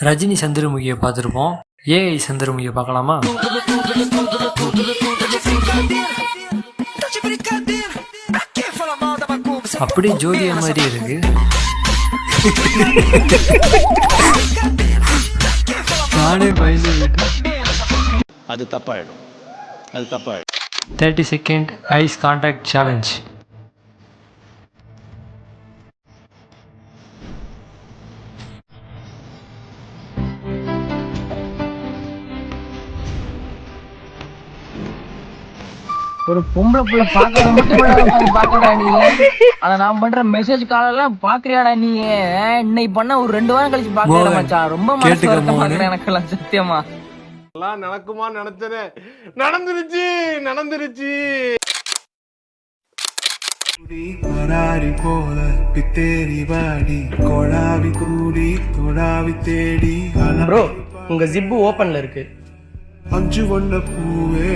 ரஜினி சந்திரமுகியை பார்த்துருப்போம். ஏஐ சந்திரமுகியை பார்க்கலாமா? அப்படியே ஜோதியா மாதிரி இருக்கு. நானே பயந்து விட்டேன். அது தப்பாயிடும். 30 செகண்ட் ஐஸ் கான்டாக்ட் சேலஞ்ச். ஒரு பொம்பளை புள்ள பாக்கறத மட்டும் பாக்கடா நீ. ஆனா நான் பண்ற மெசேஜ் கால் எல்லாம் பாக்குறியாடா நீ? இன்னைக்கு பண்ண ஒரு 2 வாரம் கழிச்சு பாக்குறேன் மச்சான். ரொம்ப மனசு வருத்தமா இருக்கு எனக்கு எல்லாம் சத்தியமா. எல்லாம் நடக்குமா நினைச்சனே, நடந்துருச்சு. வராரி போல பித்தேரி வாடி கொடாவி கூடி கொடாவி தேடி. ப்ரோ உங்க ஜிப்பு ஓபன்ல இருக்கு. 5 வண்ண பூவே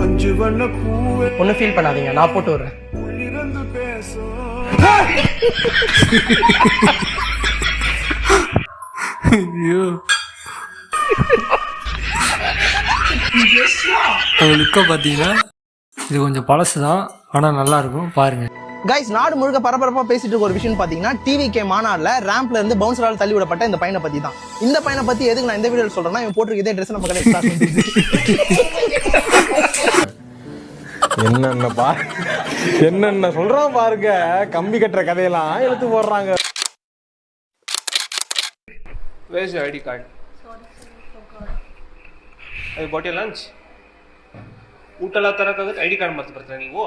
5 வண்ண பூவே. ஒன்னும் ஃபீல் பண்ணாதீங்க, நான் போட்டு விடுறேன். உள்ளிருந்து பேசும். ஐயோ லுக்கை பார்த்தீங்கன்னா இது கொஞ்சம் பழசு தான், ஆனால் நல்லா இருக்கும் பாருங்க. கைஸ், நாடு முழுக்க பரபரப்பா பேசிட்டு இருக்க ஒரு விஷயம் பாத்தீங்கன்னா டிவிகே மாநாடுல ரேம்ப்ல இருந்து பவுன்சரால் தள்ளி விடப்பட்ட இந்த பையனை பத்தி தான். இந்த பையனை பத்தி எதுக்கு நான் இந்த வீடியோல சொல்றேன்னா, இவன் போட்டிருக்க இதே ட்ரெஸ் நம்ம கடைக்கு என்னென்ன சொல்றான் பாருங்க. கம்பி கட்டுற கதையெல்லாம் எடுத்து போடுறாங்க. Where's your ID card? Have you bought your lunch? ಊಟ ಎಲ್ಲ ತರಕಾಗತ್ತೆ, ಐಡಿ ಕಾರ್ಡ್ ಮರ್ತು ಬರ್ತೀರಾ ನೀವು?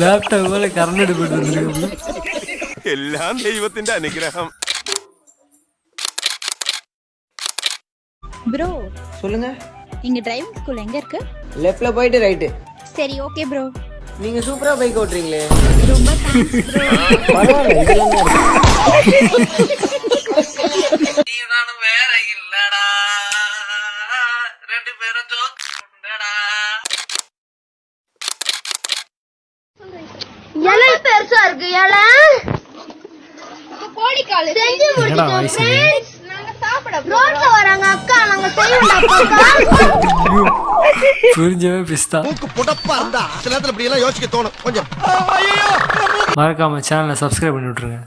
லேப்டாப் மேலே கரண்ட் எடுப்பிட்டு எல்லாம் தெய்வத்தின் அனுகிரகம். ப்ரோ சொல்லுங்க. இங்க டிரைவிங் ஸ்கூல் எங்க இருக்கு? லெஃப்ட்ல போயிட்டு ரைட்டு. சரி ஓகே ப்ரோ. நீங்க சூப்பரா பைக் ஓட்டுறீங்களே. ரொம்ப தேங்க்ஸ் ப்ரோ. பரவாயில்ல, இதெல்லாம் நீதானும் வேற இல்லடா, 2 பேரும் ஜோக்கடா. இலை பெருசா இருக்கு. இலை கோழிக்கால் செஞ்சு முடிச்சோம் फ्रेंड्ஸ். நாங்க சாப்பிட ரோட்ல வராங்க அக்கா, நாங்க செய்வோம். புரிஞ்சவே பிஸ்தா. புடப்பா இருந்தா சில நேரத்துல இப்படி எல்லாம் யோசிக்க தோணும் கொஞ்சம். மறக்காம சேனலை சப்ஸ்கிரைப் பண்ணி விட்டுருங்க.